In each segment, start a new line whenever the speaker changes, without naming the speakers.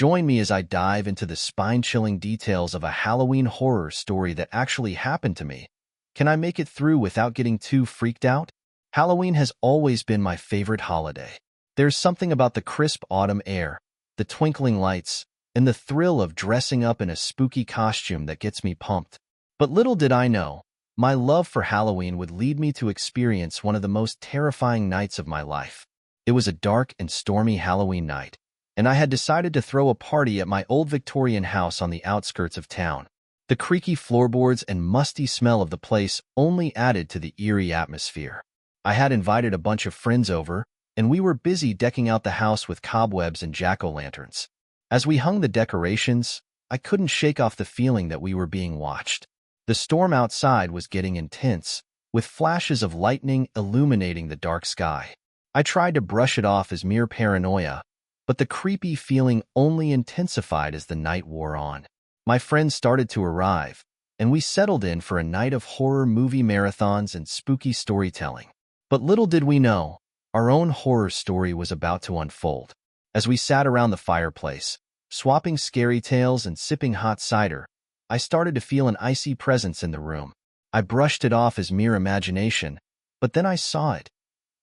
Join me as I dive into the spine-chilling details of a Halloween horror story that actually happened to me. Can I make it through without getting too freaked out? Halloween has always been my favorite holiday. There's something about the crisp autumn air, the twinkling lights, and the thrill of dressing up in a spooky costume that gets me pumped. But little did I know, my love for Halloween would lead me to experience one of the most terrifying nights of my life. It was a dark and stormy Halloween night, and I had decided to throw a party at my old Victorian house on the outskirts of town. The creaky floorboards and musty smell of the place only added to the eerie atmosphere. I had invited a bunch of friends over, and we were busy decking out the house with cobwebs and jack-o'-lanterns. As we hung the decorations, I couldn't shake off the feeling that we were being watched. The storm outside was getting intense, with flashes of lightning illuminating the dark sky. I tried to brush it off as mere paranoia, but the creepy feeling only intensified as the night wore on. My friends started to arrive, and we settled in for a night of horror movie marathons and spooky storytelling. But little did we know, our own horror story was about to unfold. As we sat around the fireplace, swapping scary tales and sipping hot cider, I started to feel an icy presence in the room. I brushed it off as mere imagination, but then I saw it,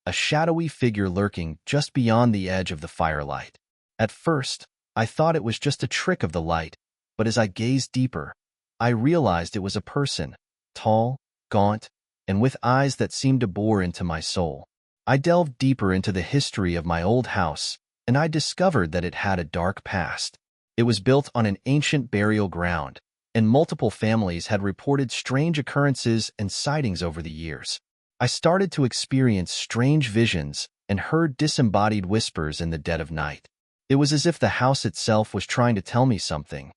a shadowy figure lurking just beyond the edge of the firelight. At first, I thought it was just a trick of the light, but as I gazed deeper, I realized it was a person, tall, gaunt, and with eyes that seemed to bore into my soul. I delved deeper into the history of my old house, and I discovered that it had a dark past. It was built on an ancient burial ground, and multiple families had reported strange occurrences and sightings over the years. I started to experience strange visions and heard disembodied whispers in the dead of night. It was as if the house itself was trying to tell me something,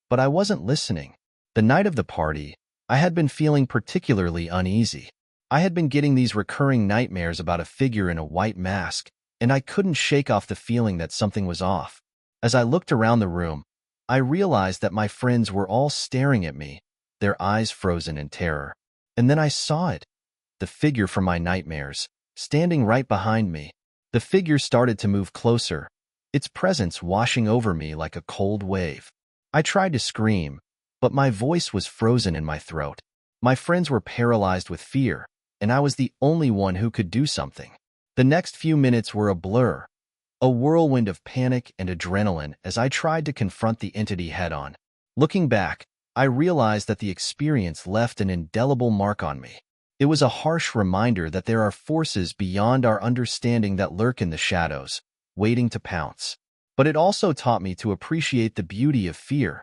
but I wasn't listening. The night of the party, I had been feeling particularly uneasy. I had been getting these recurring nightmares about a figure in a white mask, and I couldn't shake off the feeling that something was off. As I looked around the room, I realized that my friends were all staring at me, their eyes frozen in terror. And then I saw it, the figure from my nightmares, standing right behind me. The figure started to move closer, its presence washing over me like a cold wave. I tried to scream, but my voice was frozen in my throat. My friends were paralyzed with fear, and I was the only one who could do something. The next few minutes were a blur, a whirlwind of panic and adrenaline as I tried to confront the entity head-on. Looking back, I realized that the experience left an indelible mark on me. It was a harsh reminder that there are forces beyond our understanding that lurk in the shadows, waiting to pounce. But it also taught me to appreciate the beauty of fear,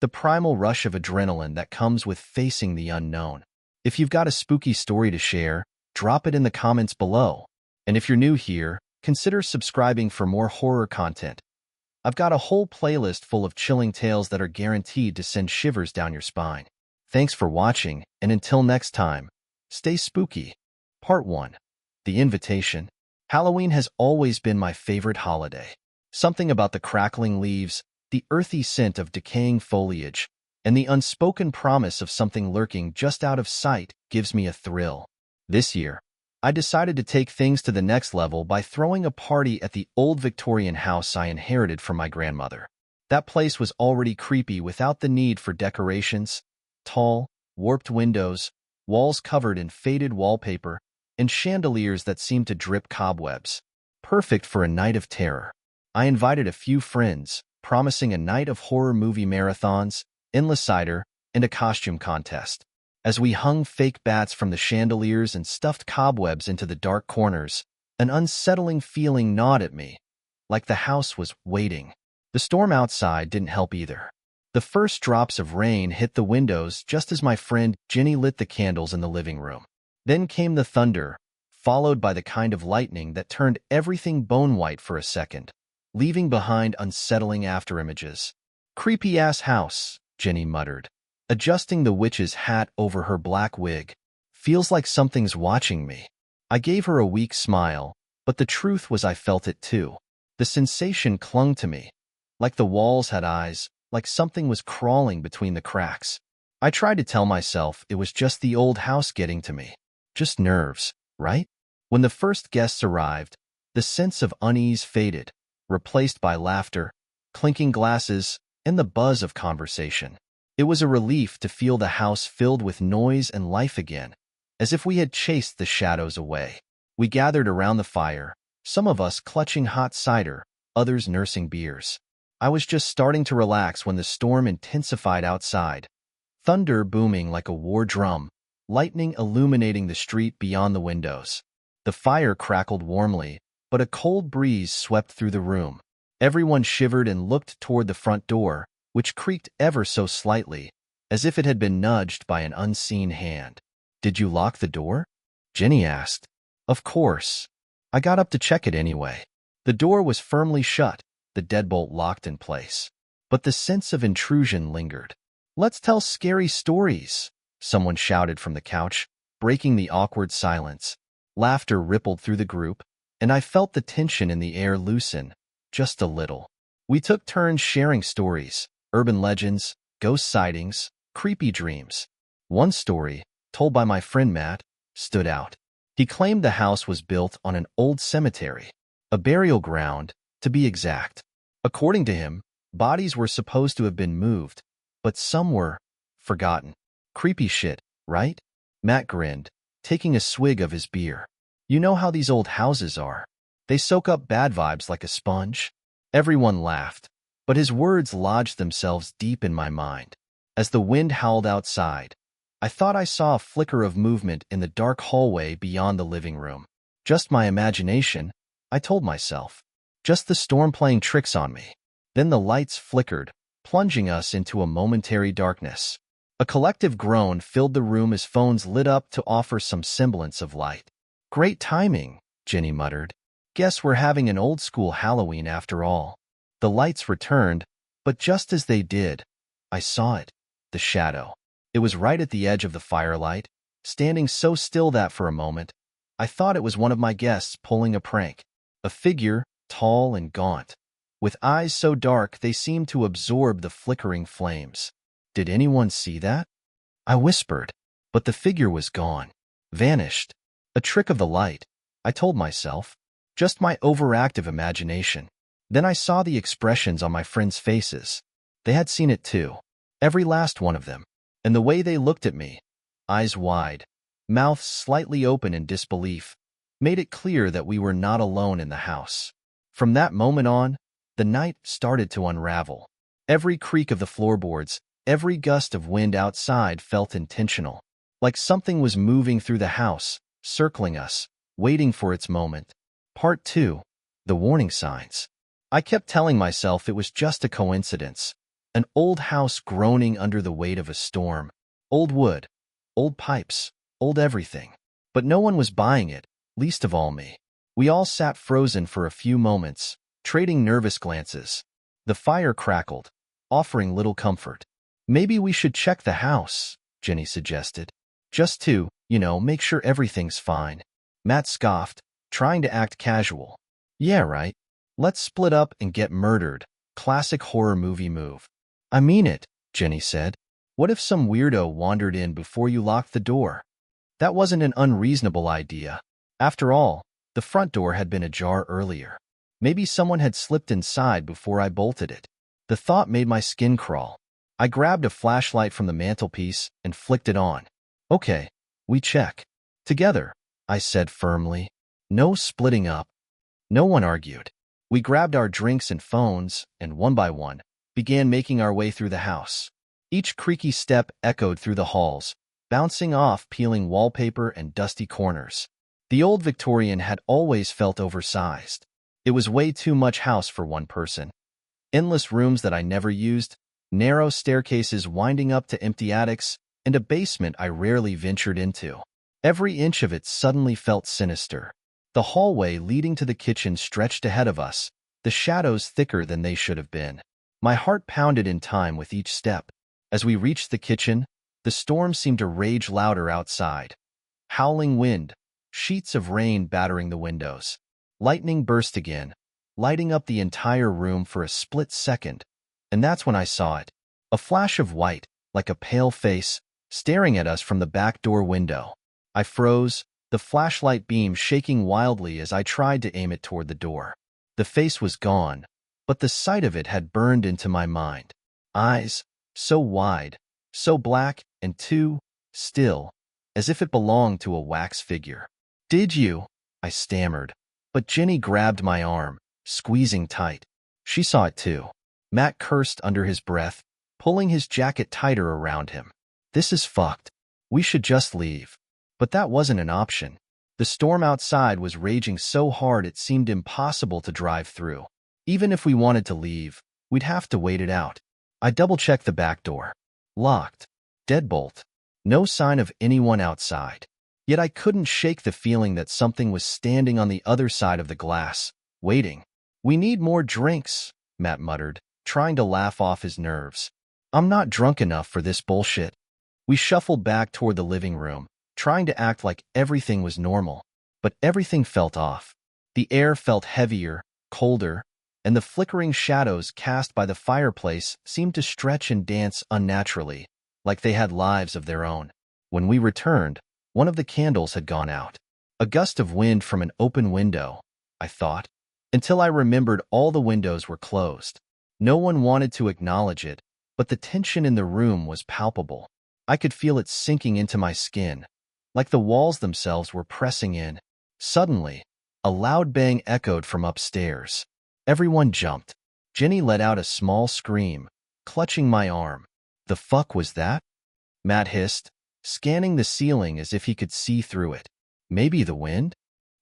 the primal rush of adrenaline that comes with facing the unknown. If you've got a spooky story to share, drop it in the comments below. And if you're new here, consider subscribing for more horror content. I've got a whole playlist full of chilling tales that are guaranteed to send shivers down your spine. Thanks for watching, and until next time, stay spooky. Part 1. The Invitation. Halloween has always been my favorite holiday. Something about the crackling leaves, the earthy scent of decaying foliage, and the unspoken promise of something lurking just out of sight gives me a thrill. This year, I decided to take things to the next level by throwing a party at the old Victorian house I inherited from my grandmother. That place was already creepy without the need for decorations, tall, warped windows, walls covered in faded wallpaper, and chandeliers that seemed to drip cobwebs. Perfect for a night of terror. I invited a few friends, promising a night of horror movie marathons, endless cider, and a costume contest. As we hung fake bats from the chandeliers and stuffed cobwebs into the dark corners, an unsettling feeling gnawed at me, like the house was waiting. The storm outside didn't help either. The first drops of rain hit the windows just as my friend Jenny lit the candles in the living room. Then came the thunder, followed by the kind of lightning that turned everything bone-white for a second, leaving behind unsettling afterimages. "Creepy-ass house," Jenny muttered, adjusting the witch's hat over her black wig. "Feels like something's watching me." I gave her a weak smile, but the truth was I felt it too. The sensation clung to me, like the walls had eyes, like something was crawling between the cracks. I tried to tell myself it was just the old house getting to me. Just nerves, right? When the first guests arrived, the sense of unease faded, replaced by laughter, clinking glasses, and the buzz of conversation. It was a relief to feel the house filled with noise and life again, as if we had chased the shadows away. We gathered around the fire, some of us clutching hot cider, others nursing beers. I was just starting to relax when the storm intensified outside, thunder booming like a war drum, lightning illuminating the street beyond the windows. The fire crackled warmly, but a cold breeze swept through the room. Everyone shivered and looked toward the front door, which creaked ever so slightly, as if it had been nudged by an unseen hand. "Did you lock the door?" Jenny asked. "Of course. I got up to check it anyway." The door was firmly shut, the deadbolt locked in place. But the sense of intrusion lingered. "Let's tell scary stories," someone shouted from the couch, breaking the awkward silence. Laughter rippled through the group, and I felt the tension in the air loosen, just a little. We took turns sharing stories, urban legends, ghost sightings, creepy dreams. One story, told by my friend Matt, stood out. He claimed the house was built on an old cemetery, a burial ground, to be exact. According to him, bodies were supposed to have been moved, but some were forgotten. Creepy shit, right? Matt grinned, taking a swig of his beer. "You know how these old houses are. They soak up bad vibes like a sponge." Everyone laughed, but his words lodged themselves deep in my mind. As the wind howled outside, I thought I saw a flicker of movement in the dark hallway beyond the living room. Just my imagination, I told myself. Just the storm playing tricks on me. Then the lights flickered, plunging us into a momentary darkness. A collective groan filled the room as phones lit up to offer some semblance of light. "Great timing," Jenny muttered. "Guess we're having an old-school Halloween after all." The lights returned, but just as they did, I saw it, the shadow. It was right at the edge of the firelight, standing so still that for a moment, I thought it was one of my guests pulling a prank. A figure, tall and gaunt, with eyes so dark they seemed to absorb the flickering flames. "Did anyone see that?" I whispered, but the figure was gone, vanished. A trick of the light, I told myself. Just my overactive imagination. Then I saw the expressions on my friends' faces. They had seen it too, every last one of them. And the way they looked at me, eyes wide, mouths slightly open in disbelief, made it clear that we were not alone in the house. From that moment on, the night started to unravel. Every creak of the floorboards, every gust of wind outside felt intentional, like something was moving through the house, circling us, waiting for its moment. Part 2. The warning signs. I kept telling myself it was just a coincidence. An old house groaning under the weight of a storm. Old wood, old pipes, old everything. But no one was buying it, least of all me. We all sat frozen for a few moments, trading nervous glances. The fire crackled, offering little comfort. "Maybe we should check the house," Jenny suggested. "Just to, make sure everything's fine." Matt scoffed, trying to act casual. "Yeah, right. Let's split up and get murdered." Classic horror movie move. "I mean it," Jenny said. "What if some weirdo wandered in before you locked the door?" That wasn't an unreasonable idea. After all, the front door had been ajar earlier. Maybe someone had slipped inside before I bolted it. The thought made my skin crawl. I grabbed a flashlight from the mantelpiece and flicked it on. "Okay, we check. Together," I said firmly. "No splitting up." No one argued. We grabbed our drinks and phones, and one by one, began making our way through the house. Each creaky step echoed through the halls, bouncing off peeling wallpaper and dusty corners. The old Victorian had always felt oversized. It was way too much house for one person. Endless rooms that I never used, narrow staircases winding up to empty attics, and a basement I rarely ventured into. Every inch of it suddenly felt sinister. The hallway leading to the kitchen stretched ahead of us, the shadows thicker than they should have been. My heart pounded in time with each step. As we reached the kitchen, the storm seemed to rage louder outside. Howling wind, sheets of rain battering the windows. Lightning burst again, lighting up the entire room for a split second. And that's when I saw it. A flash of white, like a pale face, staring at us from the back door window. I froze, the flashlight beam shaking wildly as I tried to aim it toward the door. The face was gone, but the sight of it had burned into my mind. Eyes, so wide, so black, and too still, as if it belonged to a wax figure. "Did you?" I stammered, but Jenny grabbed my arm, squeezing tight. She saw it too. Matt cursed under his breath, pulling his jacket tighter around him. "This is fucked. We should just leave." But that wasn't an option. The storm outside was raging so hard it seemed impossible to drive through. Even if we wanted to leave, we'd have to wait it out. I double-checked the back door. Locked. Deadbolt. No sign of anyone outside. Yet I couldn't shake the feeling that something was standing on the other side of the glass, waiting. "We need more drinks," Matt muttered, trying to laugh off his nerves. "I'm not drunk enough for this bullshit." We shuffled back toward the living room, trying to act like everything was normal. But everything felt off. The air felt heavier, colder, and the flickering shadows cast by the fireplace seemed to stretch and dance unnaturally, like they had lives of their own. When we returned, one of the candles had gone out. A gust of wind from an open window, I thought, until I remembered all the windows were closed. No one wanted to acknowledge it, but the tension in the room was palpable. I could feel it sinking into my skin, like the walls themselves were pressing in. Suddenly, a loud bang echoed from upstairs. Everyone jumped. Jenny let out a small scream, clutching my arm. "The fuck was that?" Matt hissed, scanning the ceiling as if he could see through it. "Maybe the wind?"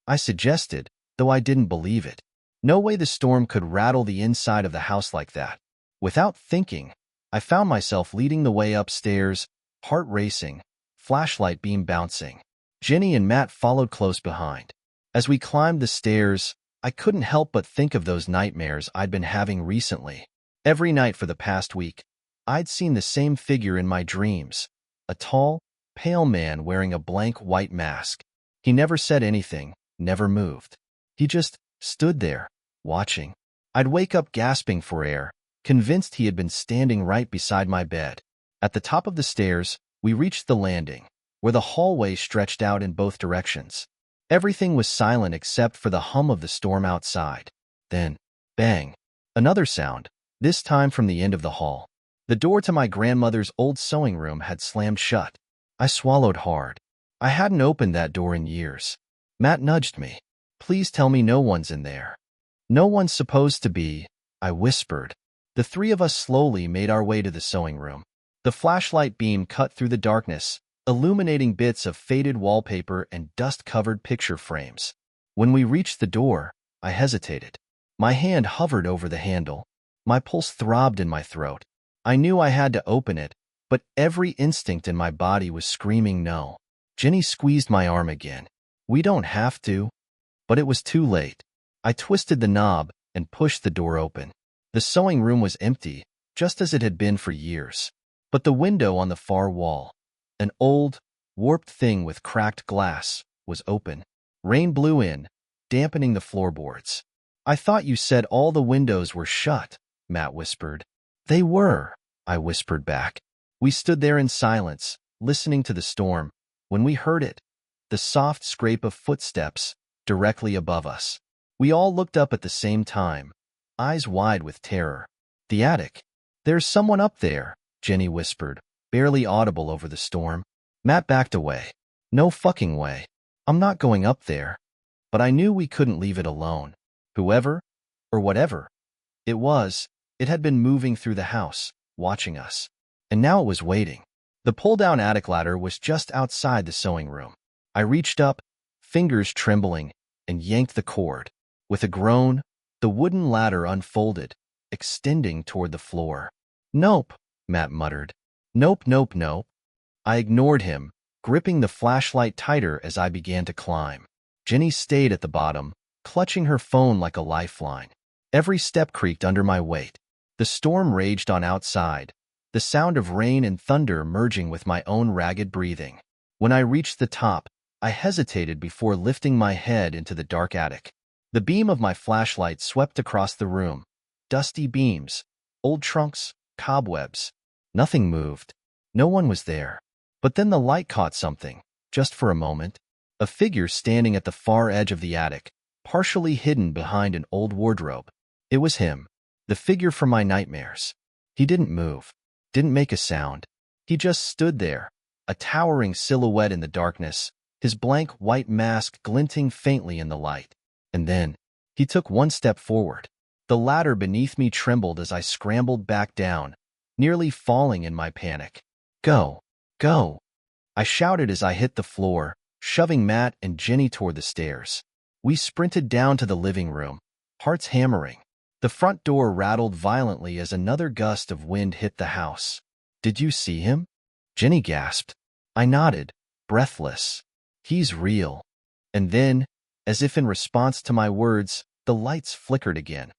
I suggested, though I didn't believe it. No way the storm could rattle the inside of the house like that. Without thinking, I found myself leading the way upstairs, heart racing, flashlight beam bouncing. Jenny and Matt followed close behind. As we climbed the stairs, I couldn't help but think of those nightmares I'd been having recently. Every night for the past week, I'd seen the same figure in my dreams, a tall, pale man wearing a blank white mask. He never said anything, never moved. He just stood there, watching. I'd wake up gasping for air, convinced he had been standing right beside my bed. At the top of the stairs, we reached the landing, where the hallway stretched out in both directions. Everything was silent except for the hum of the storm outside. Then, bang, another sound, this time from the end of the hall. The door to my grandmother's old sewing room had slammed shut. I swallowed hard. I hadn't opened that door in years. Matt nudged me. "Please tell me no one's in there." "No one's supposed to be," I whispered. The three of us slowly made our way to the sewing room. The flashlight beam cut through the darkness, illuminating bits of faded wallpaper and dust-covered picture frames. When we reached the door, I hesitated. My hand hovered over the handle. My pulse throbbed in my throat. I knew I had to open it, but every instinct in my body was screaming no. Jenny squeezed my arm again. "We don't have to." But it was too late. I twisted the knob and pushed the door open. The sewing room was empty, just as it had been for years. But the window on the far wall, an old, warped thing with cracked glass, was open. Rain blew in, dampening the floorboards. "I thought you said all the windows were shut," Matt whispered. "They were," I whispered back. We stood there in silence, listening to the storm, when we heard it, the soft scrape of footsteps, directly above us. We all looked up at the same time, eyes wide with terror. "The attic. There's someone up there," Jenny whispered, barely audible over the storm. Matt backed away. "No fucking way. I'm not going up there." But I knew we couldn't leave it alone. Whoever, or whatever it was, it had been moving through the house, watching us. And now it was waiting. The pull-down attic ladder was just outside the sewing room. I reached up, fingers trembling, and yanked the cord. With a groan, the wooden ladder unfolded, extending toward the floor. "Nope," Matt muttered. "Nope, nope, nope." I ignored him, gripping the flashlight tighter as I began to climb. Jenny stayed at the bottom, clutching her phone like a lifeline. Every step creaked under my weight. The storm raged on outside, the sound of rain and thunder merging with my own ragged breathing. When I reached the top, I hesitated before lifting my head into the dark attic. The beam of my flashlight swept across the room. Dusty beams, old trunks, cobwebs. Nothing moved. No one was there. But then the light caught something, just for a moment. A figure standing at the far edge of the attic, partially hidden behind an old wardrobe. It was him. The figure from my nightmares. He didn't move, didn't make a sound. He just stood there, a towering silhouette in the darkness, his blank white mask glinting faintly in the light. And then, he took one step forward. The ladder beneath me trembled as I scrambled back down, nearly falling in my panic. Go! Go! I shouted as I hit the floor, shoving Matt and Jenny toward the stairs. We sprinted down to the living room, hearts hammering. The front door rattled violently as another gust of wind hit the house. Did you see him? Jenny gasped. I nodded, breathless. He's real. And then, as if in response to my words, the lights flickered again.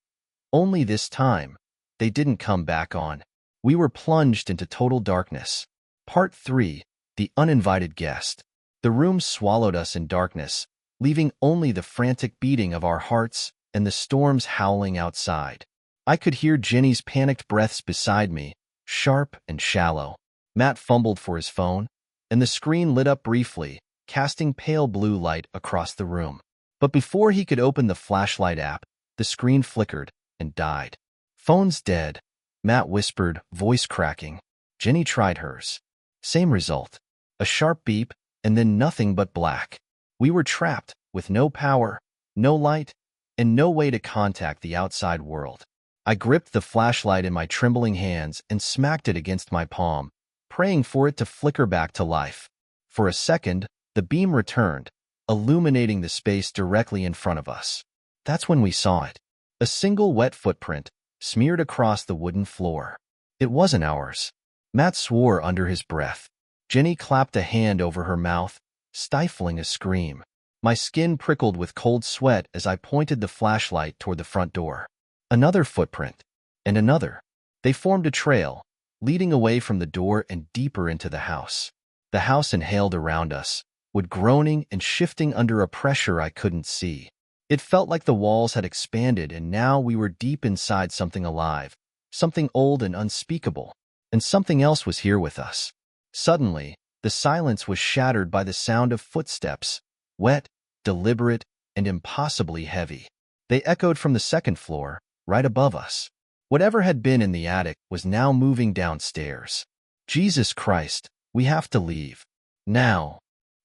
Only this time, they didn't come back on. We were plunged into total darkness. Part 3. The Uninvited Guest. The room swallowed us in darkness, leaving only the frantic beating of our hearts and the storms howling outside. I could hear Jenny's panicked breaths beside me, sharp and shallow. Matt fumbled for his phone, and the screen lit up briefly, casting pale blue light across the room. But before he could open the flashlight app, the screen flickered and died. Phone's dead, Matt whispered, voice cracking. Jenny tried hers. Same result. A sharp beep, and then nothing but black. We were trapped, with no power, no light, and no way to contact the outside world. I gripped the flashlight in my trembling hands and smacked it against my palm, praying for it to flicker back to life. For a second, the beam returned, illuminating the space directly in front of us. That's when we saw it. A single wet footprint, smeared across the wooden floor. It wasn't ours. Matt swore under his breath. Jenny clapped a hand over her mouth, stifling a scream. My skin prickled with cold sweat as I pointed the flashlight toward the front door. Another footprint, and another. They formed a trail, leading away from the door and deeper into the house. The house inhaled around us, wood groaning and shifting under a pressure I couldn't see. It felt like the walls had expanded and now we were deep inside something alive, something old and unspeakable, and something else was here with us. Suddenly, the silence was shattered by the sound of footsteps, wet, deliberate, and impossibly heavy. They echoed from the second floor, right above us. Whatever had been in the attic was now moving downstairs. Jesus Christ, we have to leave. Now,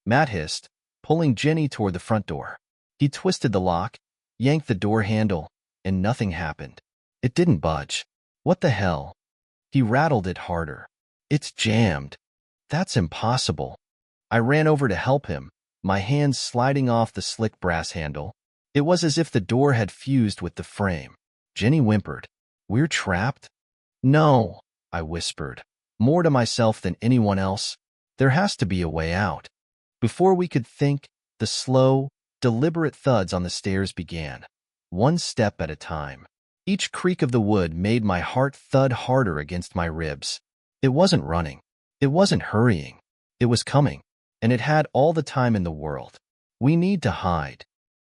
Matt hissed, pulling Jenny toward the front door. He twisted the lock, yanked the door handle, and nothing happened. It didn't budge. What the hell? He rattled it harder. It's jammed. That's impossible. I ran over to help him, my hands sliding off the slick brass handle. It was as if the door had fused with the frame. Jenny whimpered. We're trapped? No, I whispered, more to myself than anyone else. There has to be a way out. Before we could think, the slow, deliberate thuds on the stairs began, one step at a time. Each creak of the wood made my heart thud harder against my ribs. It wasn't running. It wasn't hurrying. It was coming, and it had all the time in the world. We need to hide.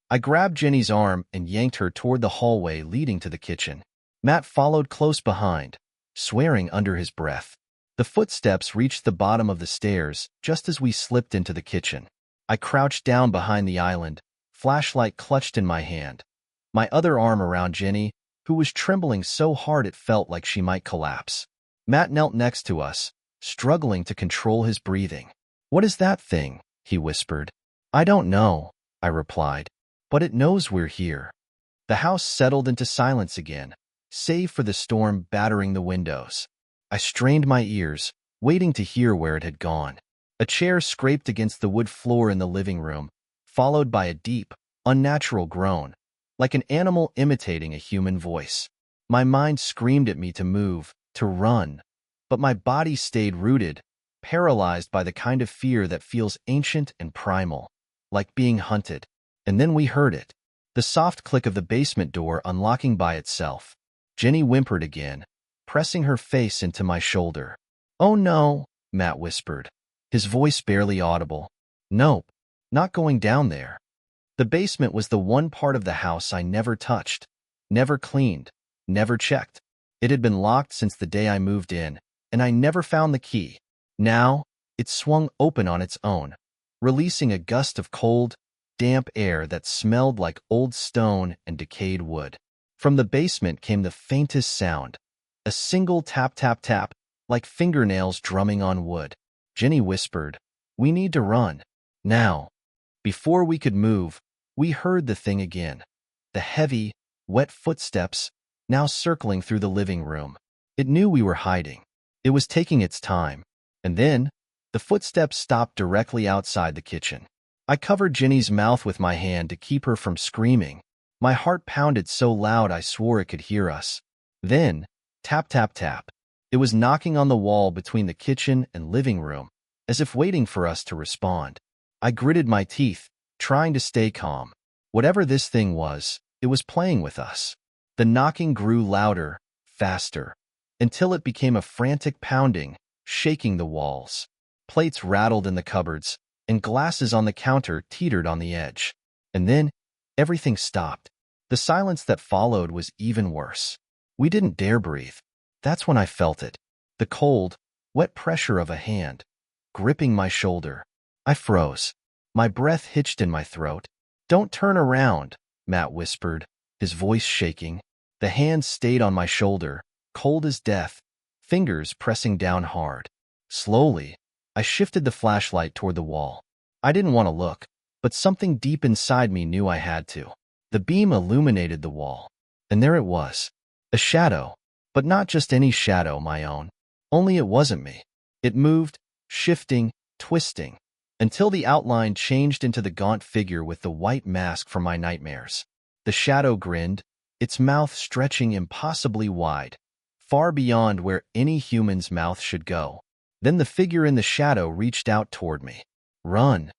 I grabbed Jenny's arm and yanked her toward the hallway leading to the kitchen. Matt followed close behind, swearing under his breath. The footsteps reached the bottom of the stairs just as we slipped into the kitchen. I crouched down behind the island, flashlight clutched in my hand, my other arm around Jenny, who was trembling so hard it felt like she might collapse. Matt knelt next to us, struggling to control his breathing. What is that thing? He whispered. I don't know, I replied, but it knows we're here. The house settled into silence again, save for the storm battering the windows. I strained my ears, waiting to hear where it had gone. A chair scraped against the wood floor in the living room, followed by a deep, unnatural groan, like an animal imitating a human voice. My mind screamed at me to move, to run, but my body stayed rooted, paralyzed by the kind of fear that feels ancient and primal, like being hunted. And then we heard it, the soft click of the basement door unlocking by itself. Jenny whimpered again, pressing her face into my shoulder. Oh no, Matt whispered, his voice barely audible. Nope, not going down there. The basement was the one part of the house I never touched, never cleaned, never checked. It had been locked since the day I moved in, and I never found the key. Now, it swung open on its own, releasing a gust of cold, damp air that smelled like old stone and decayed wood. From the basement came the faintest sound, a single tap tap tap, like fingernails drumming on wood. Jenny whispered, "We need to run. Now." Before we could move, we heard the thing again. The heavy, wet footsteps, now circling through the living room. It knew we were hiding. It was taking its time. And then, the footsteps stopped directly outside the kitchen. I covered Jenny's mouth with my hand to keep her from screaming. My heart pounded so loud I swore it could hear us. Then, tap tap tap. It was knocking on the wall between the kitchen and living room, as if waiting for us to respond. I gritted my teeth, trying to stay calm. Whatever this thing was, it was playing with us. The knocking grew louder, faster, until it became a frantic pounding, shaking the walls. Plates rattled in the cupboards, and glasses on the counter teetered on the edge. And then, everything stopped. The silence that followed was even worse. We didn't dare breathe. That's when I felt it. The cold, wet pressure of a hand, gripping my shoulder. I froze. My breath hitched in my throat. "Don't turn around," Matt whispered, his voice shaking. The hand stayed on my shoulder, cold as death, fingers pressing down hard. Slowly, I shifted the flashlight toward the wall. I didn't want to look, but something deep inside me knew I had to. The beam illuminated the wall, and there it was. A shadow, but not just any shadow, my own. Only it wasn't me. It moved, shifting, twisting, until the outline changed into the gaunt figure with the white mask from my nightmares. The shadow grinned, its mouth stretching impossibly wide, far beyond where any human's mouth should go. Then the figure in the shadow reached out toward me. "Run!"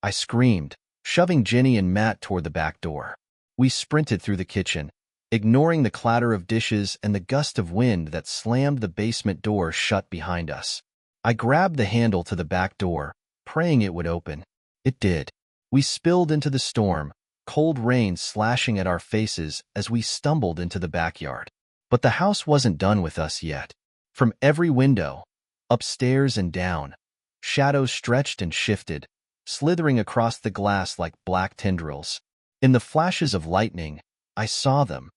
I screamed, shoving Jenny and Matt toward the back door. We sprinted through the kitchen, ignoring the clatter of dishes and the gust of wind that slammed the basement door shut behind us. I grabbed the handle to the back door, praying it would open. It did. We spilled into the storm, cold rain slashing at our faces as we stumbled into the backyard. But the house wasn't done with us yet. From every window, upstairs and down, shadows stretched and shifted, slithering across the glass like black tendrils. In the flashes of lightning, I saw them,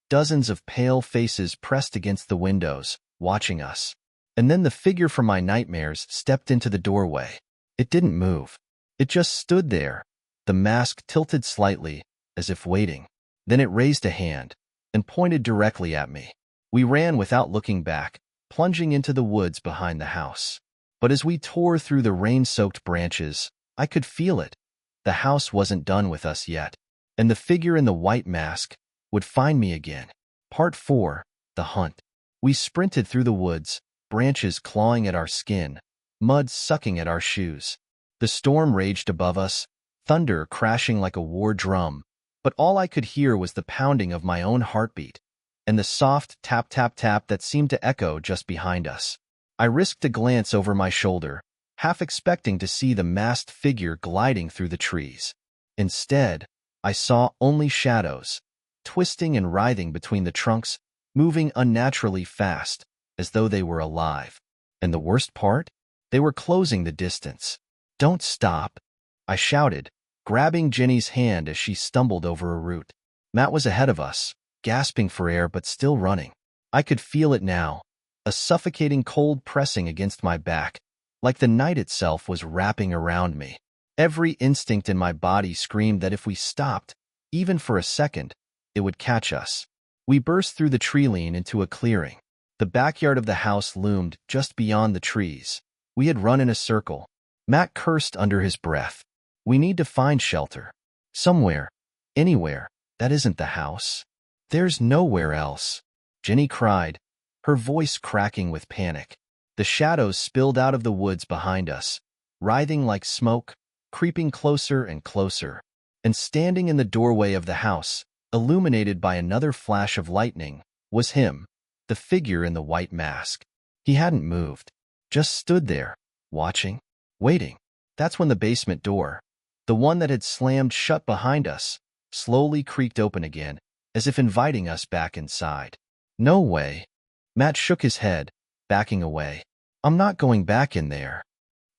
dozens of pale faces pressed against the windows, watching us. And then the figure from my nightmares stepped into the doorway. It didn't move. It just stood there, the mask tilted slightly, as if waiting. Then it raised a hand and pointed directly at me. We ran without looking back, plunging into the woods behind the house. But as we tore through the rain-soaked branches, I could feel it. The house wasn't done with us yet, and the figure in the white mask would find me again. Part 4, The Hunt. We sprinted through the woods, branches clawing at our skin, mud sucking at our shoes. The storm raged above us, thunder crashing like a war drum, but all I could hear was the pounding of my own heartbeat and the soft tap-tap-tap that seemed to echo just behind us. I risked a glance over my shoulder, half expecting to see the masked figure gliding through the trees. Instead, I saw only shadows, twisting and writhing between the trunks, moving unnaturally fast, as though they were alive. And the worst part? They were closing the distance. "Don't stop," I shouted, grabbing Jenny's hand as she stumbled over a root. Matt was ahead of us, gasping for air but still running. I could feel it now, a suffocating cold pressing against my back, like the night itself was wrapping around me. Every instinct in my body screamed that if we stopped, even for a second, it would catch us. We burst through the tree line into a clearing. The backyard of the house loomed just beyond the trees. We had run in a circle. Matt cursed under his breath. "We need to find shelter. Somewhere. Anywhere. That isn't the house. There's nowhere else," Jenny cried, her voice cracking with panic. The shadows spilled out of the woods behind us, writhing like smoke, creeping closer and closer. And standing in the doorway of the house, illuminated by another flash of lightning, was him, the figure in the white mask. He hadn't moved, just stood there, watching, waiting. That's when the basement door, the one that had slammed shut behind us, slowly creaked open again, as if inviting us back inside. "No way." Matt shook his head, backing away. "I'm not going back in there."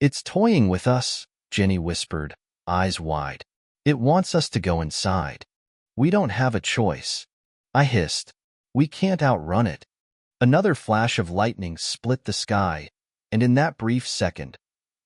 "It's toying with us," Jenny whispered, eyes wide. "It wants us to go inside. We don't have a choice." I hissed. We can't outrun it. Another flash of lightning split the sky, and in that brief second,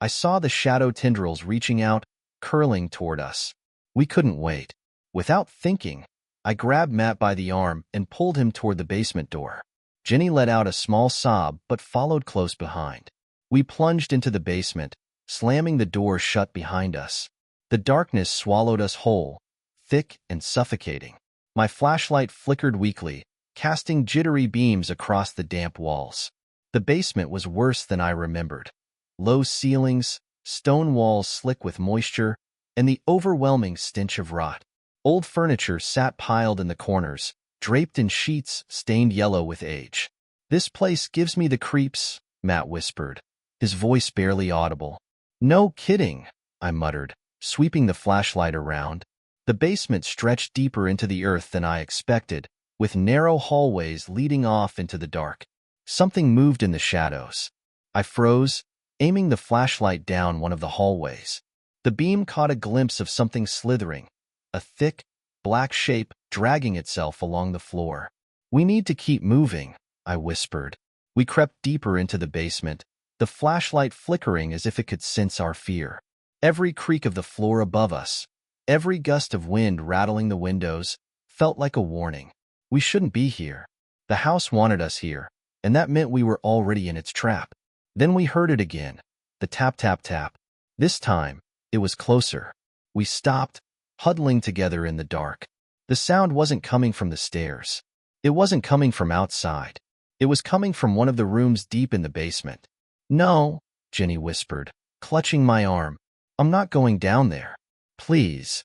I saw the shadow tendrils reaching out, curling toward us. We couldn't wait. Without thinking, I grabbed Matt by the arm and pulled him toward the basement door. Jenny let out a small sob but followed close behind. We plunged into the basement, slamming the door shut behind us. The darkness swallowed us whole, thick and suffocating. My flashlight flickered weakly, casting jittery beams across the damp walls. The basement was worse than I remembered. Low ceilings, stone walls slick with moisture, and the overwhelming stench of rot. Old furniture sat piled in the corners, draped in sheets stained yellow with age. "This place gives me the creeps," Matt whispered, his voice barely audible. "No kidding," I muttered, sweeping the flashlight around. The basement stretched deeper into the earth than I expected, with narrow hallways leading off into the dark. Something moved in the shadows. I froze, aiming the flashlight down one of the hallways. The beam caught a glimpse of something slithering, a thick, black shape dragging itself along the floor. "We need to keep moving," I whispered. We crept deeper into the basement, the flashlight flickering as if it could sense our fear. Every creak of the floor above us, every gust of wind rattling the windows, felt like a warning. We shouldn't be here. The house wanted us here, and that meant we were already in its trap. Then we heard it again, the tap, tap, tap. This time, it was closer. We stopped, huddling together in the dark. The sound wasn't coming from the stairs. It wasn't coming from outside. It was coming from one of the rooms deep in the basement. "No," Jenny whispered, clutching my arm. "I'm not going down there. Please."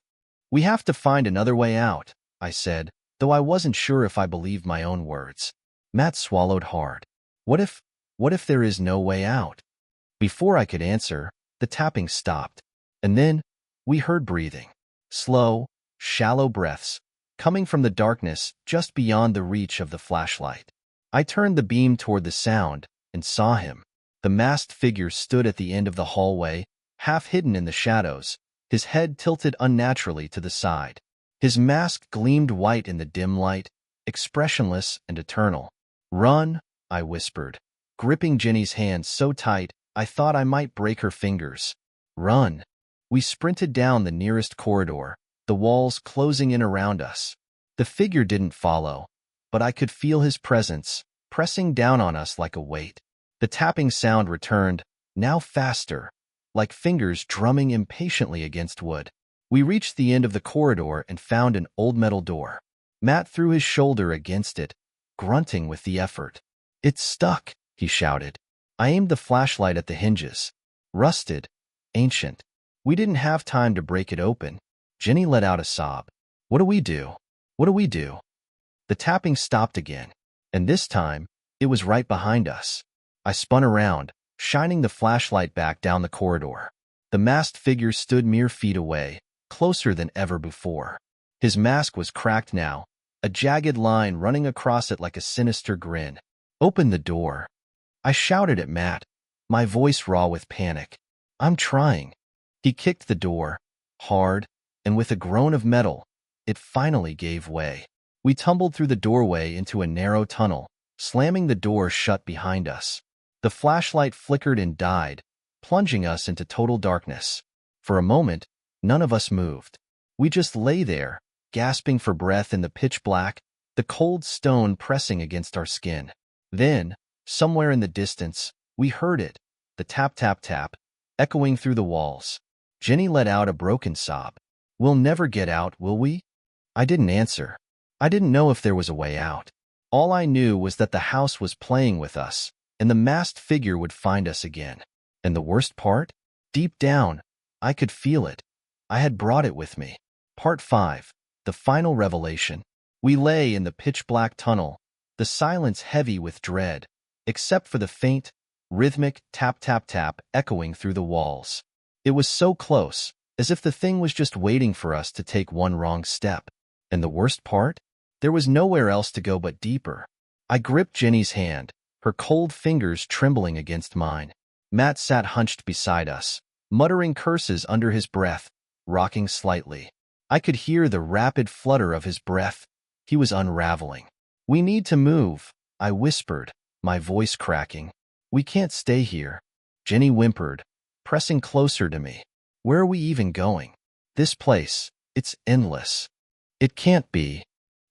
"We have to find another way out," I said, though I wasn't sure if I believed my own words. Matt swallowed hard. What if there is no way out?" Before I could answer, the tapping stopped. And then, we heard breathing. Slow, shallow breaths, coming from the darkness just beyond the reach of the flashlight. I turned the beam toward the sound and saw him. The masked figure stood at the end of the hallway, half hidden in the shadows, his head tilted unnaturally to the side. His mask gleamed white in the dim light, expressionless and eternal. "Run," I whispered, gripping Jenny's hand so tight I thought I might break her fingers. "Run." We sprinted down the nearest corridor, the walls closing in around us. The figure didn't follow, but I could feel his presence, pressing down on us like a weight. The tapping sound returned, now faster, like fingers drumming impatiently against wood. We reached the end of the corridor and found an old metal door. Matt threw his shoulder against it, grunting with the effort. "It's stuck," he shouted. I aimed the flashlight at the hinges. Rusted, ancient. We didn't have time to break it open. Jenny let out a sob. "What do we do? What do we do?" The tapping stopped again, and this time, it was right behind us. I spun around, shining the flashlight back down the corridor. The masked figure stood mere feet away, closer than ever before. His mask was cracked now, a jagged line running across it like a sinister grin. "Open the door," I shouted at Matt, my voice raw with panic. "I'm trying." He kicked the door, hard, and with a groan of metal, it finally gave way. We tumbled through the doorway into a narrow tunnel, slamming the door shut behind us. The flashlight flickered and died, plunging us into total darkness. For a moment, none of us moved. We just lay there, gasping for breath in the pitch black, the cold stone pressing against our skin. Then, somewhere in the distance, we heard it, the tap, tap, tap, echoing through the walls. Jenny let out a broken sob. "We'll never get out, will we?" I didn't answer. I didn't know if there was a way out. All I knew was that the house was playing with us, and the masked figure would find us again. And the worst part? Deep down, I could feel it. I had brought it with me. Part 5. The final revelation. We lay in the pitch-black tunnel, the silence heavy with dread, except for the faint, rhythmic tap-tap-tap echoing through the walls. It was so close, as if the thing was just waiting for us to take one wrong step. And the worst part? There was nowhere else to go but deeper. I gripped Jenny's hand, her cold fingers trembling against mine. Matt sat hunched beside us, muttering curses under his breath, rocking slightly. I could hear the rapid flutter of his breath, He was unraveling. "We need to move," I whispered, my voice cracking. "We can't stay here." Jenny whimpered, pressing closer to me. "Where are we even going? This place, it's endless." "It can't be."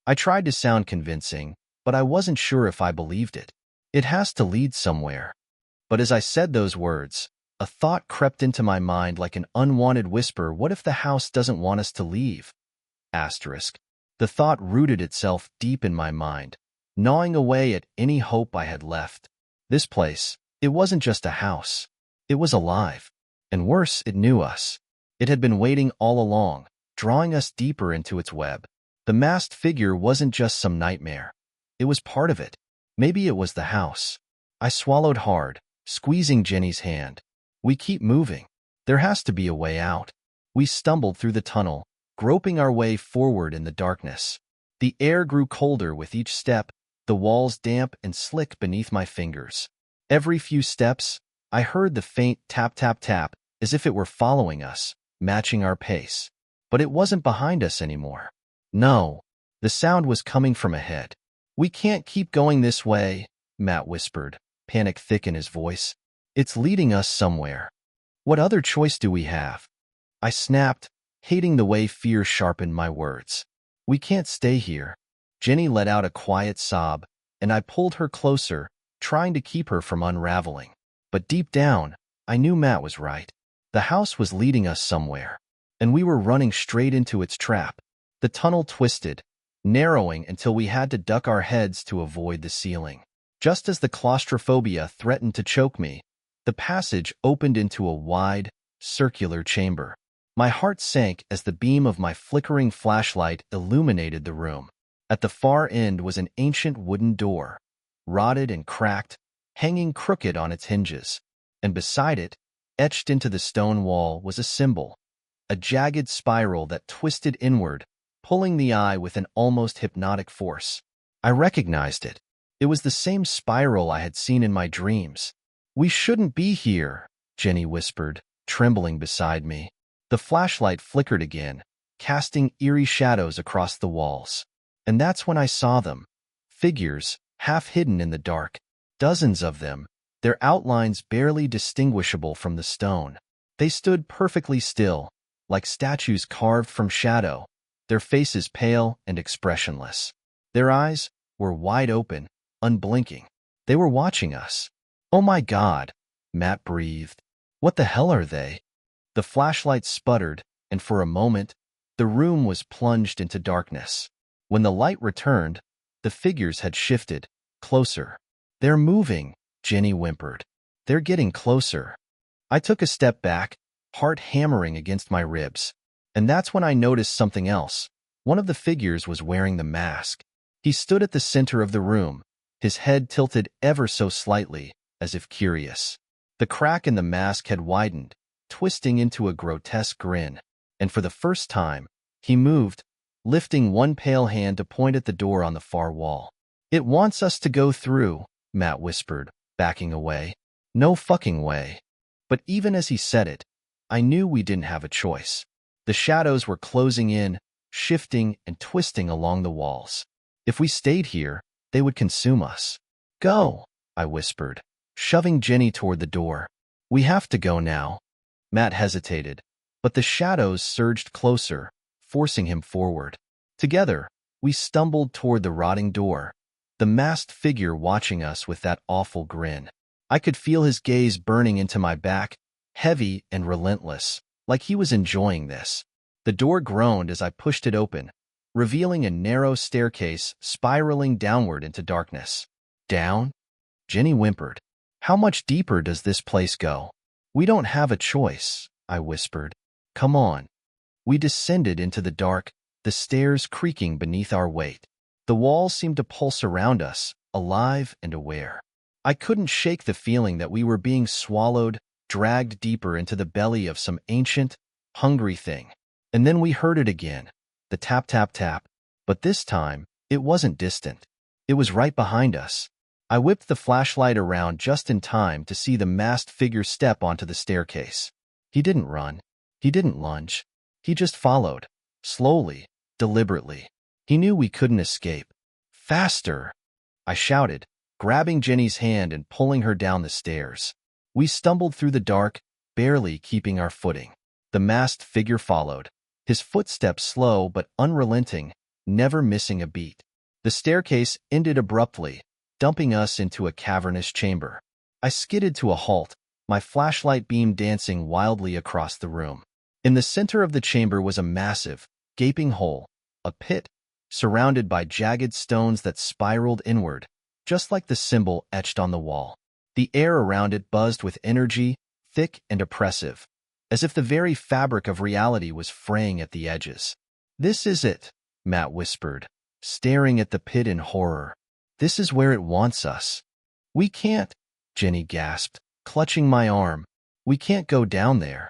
I tried to sound convincing, but I wasn't sure if I believed it. "It has to lead somewhere." But as I said those words, a thought crept into my mind like an unwanted whisper. What if the house doesn't want us to leave? Asterisk. The thought rooted itself deep in my mind, gnawing away at any hope I had left. This place, it wasn't just a house. It was alive. And worse, it knew us. It had been waiting all along, drawing us deeper into its web. The masked figure wasn't just some nightmare. It was part of it. Maybe it was the house. I swallowed hard, squeezing Jenny's hand. "We keep moving. There has to be a way out." We stumbled through the tunnel, groping our way forward in the darkness. The air grew colder with each step, the walls damp and slick beneath my fingers. Every few steps, I heard the faint tap-tap-tap, as if it were following us, matching our pace. But it wasn't behind us anymore. No, the sound was coming from ahead. "We can't keep going this way," Matt whispered, panic thick in his voice. "It's leading us somewhere. What other choice do we have?" I snapped, hating the way fear sharpened my words. "We can't stay here." Jenny let out a quiet sob, and I pulled her closer, trying to keep her from unraveling. But deep down, I knew Matt was right. The house was leading us somewhere, and we were running straight into its trap. The tunnel twisted, narrowing until we had to duck our heads to avoid the ceiling. Just as the claustrophobia threatened to choke me, the passage opened into a wide, circular chamber. My heart sank as the beam of my flickering flashlight illuminated the room. At the far end was an ancient wooden door, rotted and cracked, hanging crooked on its hinges. And beside it, etched into the stone wall, was a symbol, a jagged spiral that twisted inward, pulling the eye with an almost hypnotic force. I recognized it. It was the same spiral I had seen in my dreams. "We shouldn't be here," Jenny whispered, trembling beside me. The flashlight flickered again, casting eerie shadows across the walls. And that's when I saw them. Figures, half hidden in the dark. Dozens of them, their outlines barely distinguishable from the stone. They stood perfectly still, like statues carved from shadow, their faces pale and expressionless. Their eyes were wide open, unblinking. They were watching us. "Oh my God," Matt breathed. "What the hell are they?" The flashlight sputtered, and for a moment, the room was plunged into darkness. When the light returned, the figures had shifted, closer. "They're moving," Jenny whimpered. "They're getting closer." I took a step back, heart hammering against my ribs. And that's when I noticed something else. One of the figures was wearing the mask. He stood at the center of the room, his head tilted ever so slightly, as if curious. The crack in the mask had widened, twisting into a grotesque grin. And for the first time, he moved, lifting one pale hand to point at the door on the far wall. "It wants us to go through," Matt whispered, backing away. "No fucking way." But even as he said it, I knew we didn't have a choice. The shadows were closing in, shifting and twisting along the walls. If we stayed here, they would consume us. "Go," I whispered, shoving Jenny toward the door. "We have to go now." Matt hesitated, but the shadows surged closer, forcing him forward. Together, we stumbled toward the rotting door, the masked figure watching us with that awful grin. I could feel his gaze burning into my back, heavy and relentless, like he was enjoying this. The door groaned as I pushed it open, revealing a narrow staircase spiraling downward into darkness. "Down?" Jenny whimpered. "How much deeper does this place go?" "We don't have a choice," I whispered. "Come on." We descended into the dark, the stairs creaking beneath our weight. The walls seemed to pulse around us, alive and aware. I couldn't shake the feeling that we were being swallowed, dragged deeper into the belly of some ancient, hungry thing. And then we heard it again, the tap-tap-tap. But this time, it wasn't distant. It was right behind us. I whipped the flashlight around just in time to see the masked figure step onto the staircase. He didn't run. He didn't lunge. He just followed, slowly, deliberately. He knew we couldn't escape. Faster! I shouted, grabbing Jenny's hand and pulling her down the stairs. We stumbled through the dark, barely keeping our footing. The masked figure followed, his footsteps slow but unrelenting, never missing a beat. The staircase ended abruptly, dumping us into a cavernous chamber. I skidded to a halt, my flashlight beam dancing wildly across the room. In the center of the chamber was a massive, gaping hole, a pit, surrounded by jagged stones that spiraled inward, just like the symbol etched on the wall. The air around it buzzed with energy, thick and oppressive, as if the very fabric of reality was fraying at the edges. "This is it," Matt whispered, staring at the pit in horror. "This is where it wants us." "We can't," Jenny gasped, clutching my arm. "We can't go down there."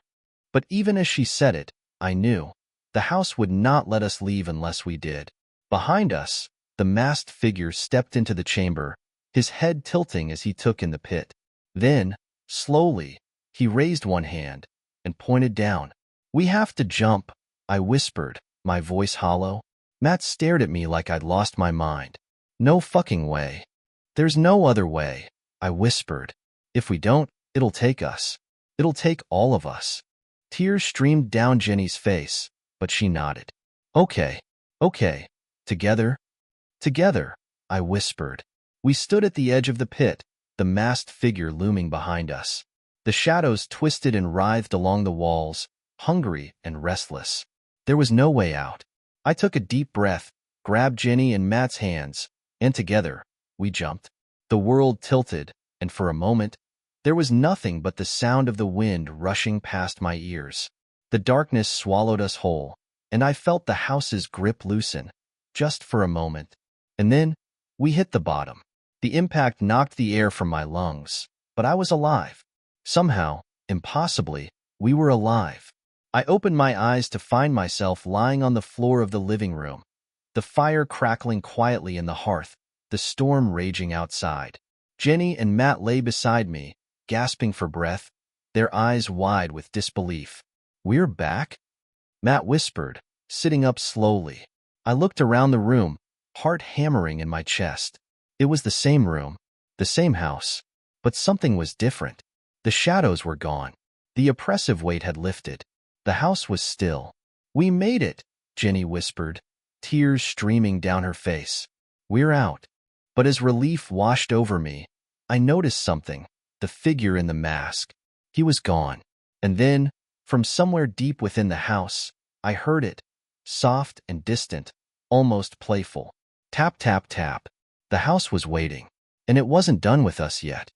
But even as she said it, I knew the house would not let us leave unless we did. Behind us, the masked figure stepped into the chamber, his head tilting as he took in the pit. Then, slowly, he raised one hand and pointed down. "We have to jump," I whispered, my voice hollow. Matt stared at me like I'd lost my mind. "No fucking way." "There's no other way," I whispered. "If we don't, it'll take us. It'll take all of us." Tears streamed down Jenny's face, but she nodded. Okay. Together? Together," I whispered. We stood at the edge of the pit, the masked figure looming behind us. The shadows twisted and writhed along the walls, hungry and restless. There was no way out. I took a deep breath, grabbed Jenny and Matt's hands, and together, we jumped. The world tilted, and for a moment, there was nothing but the sound of the wind rushing past my ears. The darkness swallowed us whole, and I felt the house's grip loosen, just for a moment. And then, we hit the bottom. The impact knocked the air from my lungs, but I was alive. Somehow, impossibly, we were alive. I opened my eyes to find myself lying on the floor of the living room, the fire crackling quietly in the hearth, the storm raging outside. Jenny and Matt lay beside me, gasping for breath, their eyes wide with disbelief. "We're back?" Matt whispered, sitting up slowly. I looked around the room, heart hammering in my chest. It was the same room, the same house, but something was different. The shadows were gone. The oppressive weight had lifted. The house was still. "We made it," Jenny whispered, tears streaming down her face. "We're out." But as relief washed over me, I noticed something, the figure in the mask. He was gone. And then, from somewhere deep within the house, I heard it, soft and distant, almost playful. Tap, tap, tap. The house was waiting, and it wasn't done with us yet.